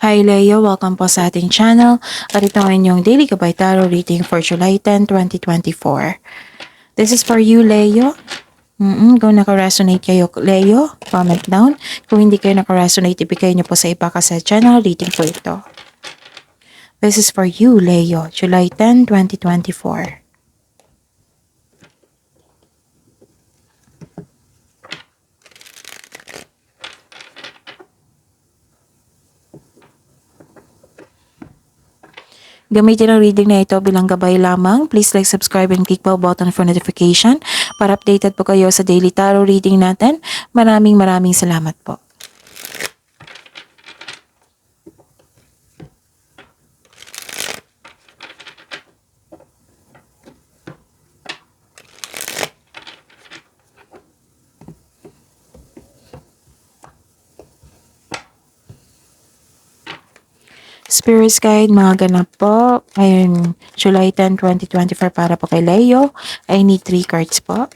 Hi Leo, welcome po sa ating channel at ito ang inyong daily gabay tarot reading for July 10, 2024. This is for you Leo. Kung naka-resonate kayo Leo, comment down. Kung hindi kayo naka-resonate, ibigay niyo po sa iba kasi channel reading po ito. This is for you Leo, July 10, 2024. Gamitin ang reading na ito bilang gabay lamang. Please like, subscribe, and click bell button for notification para updated po kayo sa daily tarot reading natin. Maraming salamat po. Spirits Guide, mga ganap po. Ngayon, July 10, 2024 para po kay Leo. I need 3 cards po.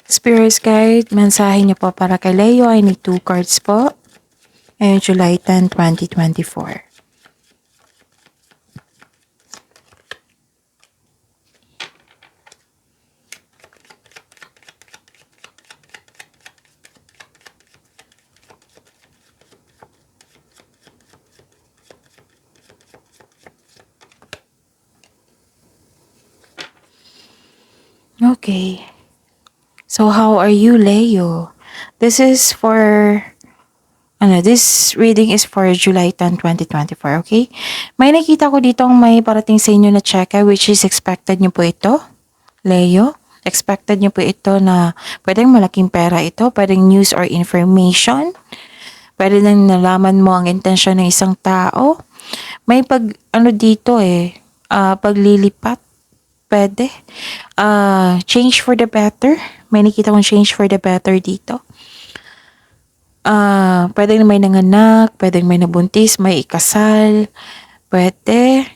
Spirits Guide, mensahe niyo po para kay Leo. I need 2 cards po. Ngayon, July 10, 2024. Okay. So, how are you, Leo? This is for, this reading is for July 10, 2024, okay? May nakita ko ditong may parating sa inyo na check which is expected nyo po ito, Leo. Expected nyo po ito na pwedeng malaking pera ito, pwedeng news or information. Pwede nang nalaman mo ang intensyon ng isang tao. May dito paglilipat. Pwede. Change for the better. May nakita kong change for the better dito. Pwede may nanganak, pwede may nabuntis, may ikasal. Pwede.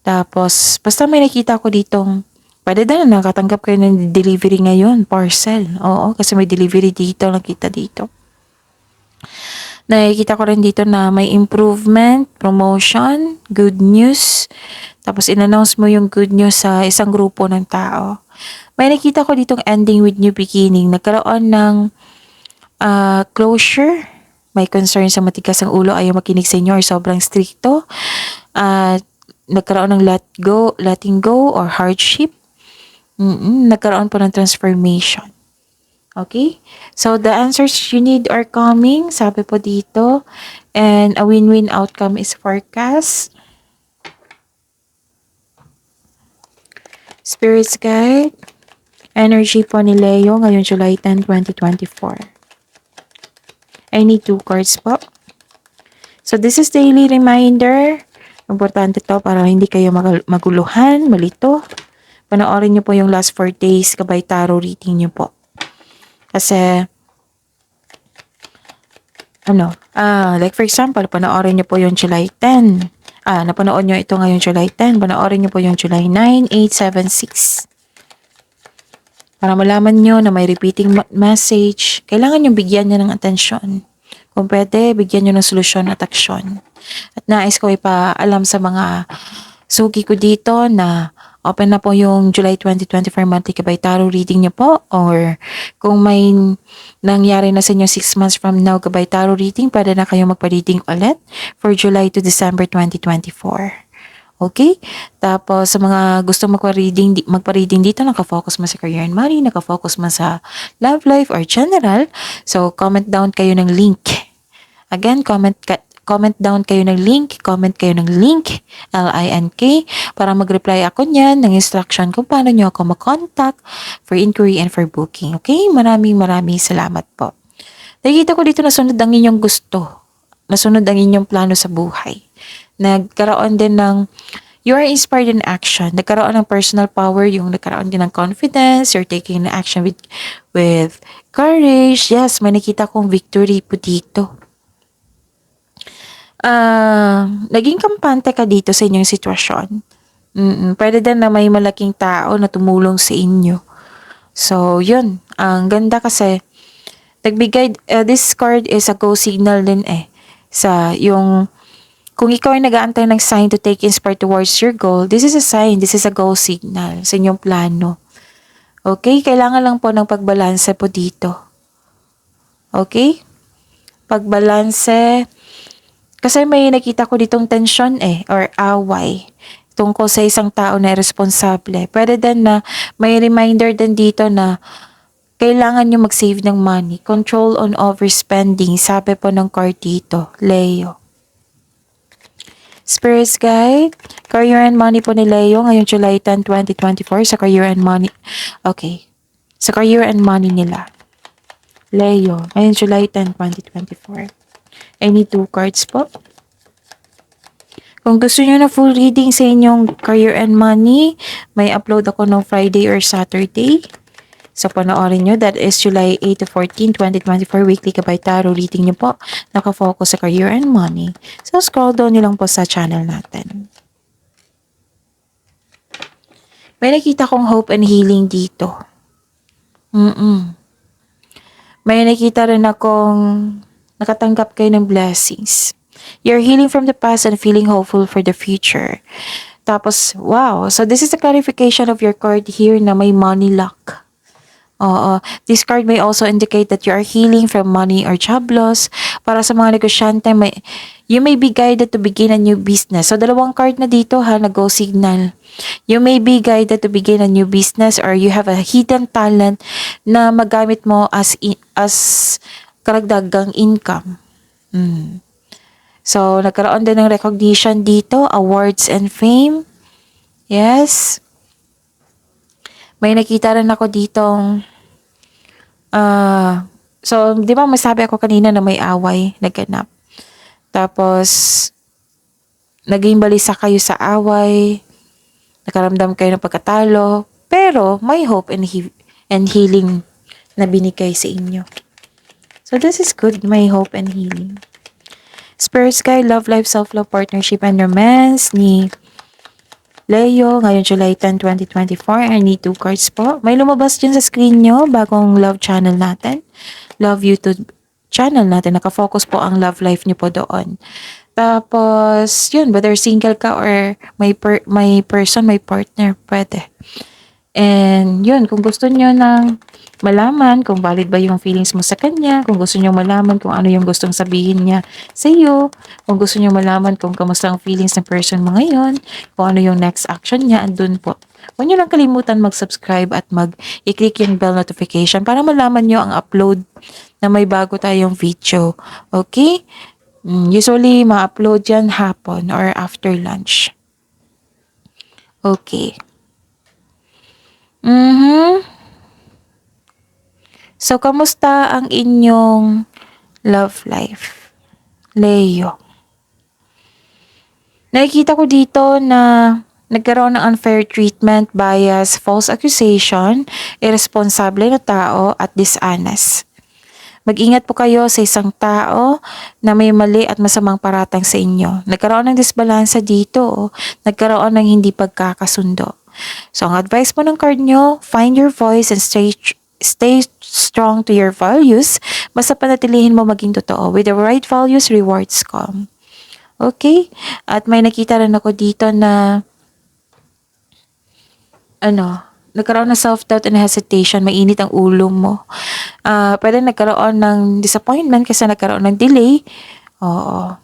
Tapos, basta may nakita ko ditong, pwede na nakatanggap kayo ng delivery ngayon, parcel. Oo, kasi may delivery dito, nakita dito. Nakikita ko rin dito na may improvement, promotion, good news. Tapos in-announce mo yung good news sa isang grupo ng tao. May nakita ko ditong ending with new beginning. Nagkaroon ng closure. May concern sa matigas ang ulo, ayaw makinig sa inyo or sobrang stricto. Nagkaroon ng letting go or hardship. Nagkaroon po ng transformation. Okay? So, the answers you need are coming. Sabi po dito. And a win-win outcome is forecast. Spirits Guide. Energy po ni Leo ngayon July 10, 2024. I need 2 cards po. So, this is daily reminder. Importante to para hindi kayo maguluhan, malito. Panoorin nyo po yung last 4 days gabay tarot reading nyo po. Kasi, like for example, panoorin nyo po yung July 10. Napanood nyo ito ngayon July 10. Panoorin nyo po yung July 9, 8, 7, 6. Para malaman nyo na may repeating message, kailangan nyo bigyan nyo ng atensyon. Kung pwede, bigyan nyo ng solusyon at aksyon. At nais ko ipaalam sa mga suki ko dito na open na po yung July 2024 monthly gabay tarot reading nyo po. Or kung may nangyari na sa inyo 6 months from now gabay tarot reading, pwede na kayo magpa-reading ulit for July to December 2024. Okay? Tapos, sa mga gusto magpa-reading dito, nakafocus man sa career and money, nakafocus man sa love life or general. So, comment down kayo ng link. Again, comment comment down kayo ng link, LINK, para mag-reply ako niyan ng instruction kung paano nyo ako makontak for inquiry and for booking. Okay? Maraming salamat po. Nakikita ko dito nasunod ang inyong gusto. Nasunod ang inyong plano sa buhay. Nagkaroon din ng you are inspired in action. Nagkaroon ng personal power, yung nagkaroon din ng confidence, you're taking action with courage. Yes, may nakita kong victory po dito. Naging kampante ka dito sa inyong sitwasyon. Pwede din na may malaking tao na tumulong sa inyo. So, yun. Ang ganda kasi, this card is a go signal din sa yung, kung ikaw ay nag-aantay ng sign to take inspired towards your goal, this is a sign, this is a go signal sa inyong plano. Okay? Kailangan lang po ng pagbalanse po dito. Okay? Pagbalanse. Kasi may nakita ko ditong tension or away tungkol sa isang tao na irresponsable. Pwede din na may reminder din dito na kailangan nyo mag-save ng money. Control on overspending. Sabi po ng card dito, Leo. Spirits Guide, career and money po ni Leo ngayong July 10, 2024 sa career and money. Okay. Sa career and money nila. Leo, ngayong July 10, 2024. I need 2 cards po. Kung gusto niyo na full reading sa inyong career and money, may upload ako ng Friday or Saturday. So, panoorin nyo. That is July 8 to 14, 2024 weekly Gabay Tarot reading nyo po. Nakafocus sa career and money. So, scroll down nyo lang po sa channel natin. May nakita kong hope and healing dito. May nakita rin akong nakatanggap kayo ng blessings. You're healing from the past and feeling hopeful for the future. Tapos, wow. So, this is a clarification of your card here na may money luck. This card may also indicate that you are healing from money or job loss. Para sa mga negosyante, you may be guided to begin a new business. So, dalawang card na dito nag-go signal. You may be guided to begin a new business or you have a hidden talent na magamit mo as karagdagang income. So, nagkaroon din ng recognition dito, awards and fame. Yes. May nakita rin ako ditong, so, di ba masabi ako kanina na may away, naganap. Tapos, naging balisa kayo sa away, nakaramdam kayo ng pagkatalo, pero may hope and healing na binigay sa inyo. So, this is good, may hope and healing. Spirit Sky, Love Life, Self-Love, Partnership, and Romance ni Leo, ngayon July 10, 2024. I need 2 cards po. May lumabas dyan sa screen nyo, bagong love channel natin. Love YouTube channel natin. Nakafocus po ang love life nyo po doon. Tapos, yun, whether single ka or may person, may partner, pwede. And yun, kung gusto nyo ng malaman kung valid ba yung feelings mo sa kanya, kung gusto nyo malaman kung ano yung gustong sabihin niya sa iyo, kung gusto nyo malaman kung kamusta ang feelings ng person mo ngayon, kung ano yung next action niya, andun po. Huwag nyo lang kalimutan mag-subscribe at i-click yung bell notification para malaman nyo ang upload na may bago tayong video. Okay? Usually, ma-upload yan hapon or after lunch. Okay. So, kamusta ang inyong love life? Leo. Nakikita ko dito na nagkaroon ng unfair treatment, bias, false accusation, irresponsible na tao, at dishonest. Mag-ingat po kayo sa isang tao na may mali at masamang paratang sa inyo. Nagkaroon ng disbalansa dito, nagkaroon ng hindi pagkakasundo. So, ang advice po ng card nyo, find your voice and stay strong to your values. Basta panatilihin mo maging totoo. With the right values, rewards come. Okay? At may nakita rin ako dito na nagkaroon ng self-doubt and hesitation, mainit ang ulo mo. Pwede nagkaroon ng disappointment kasi nagkaroon ng delay. Oo.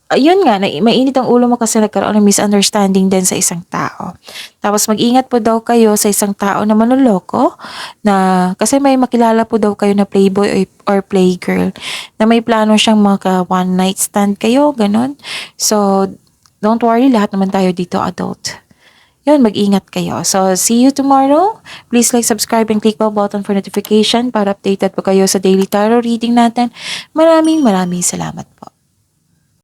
ayun nga, mainit ang ulo mo kasi nagkaroon ng misunderstanding din sa isang tao. Tapos mag-ingat po daw kayo sa isang tao na manloloko na kasi may makilala po daw kayo na playboy or playgirl na may plano siyang maka one night stand kayo, ganun. So, don't worry, lahat naman tayo dito adult. Yun, mag-ingat kayo. So, see you tomorrow. Please like, subscribe, and click bell button for notification para updated po kayo sa daily tarot reading natin. Maraming salamat po.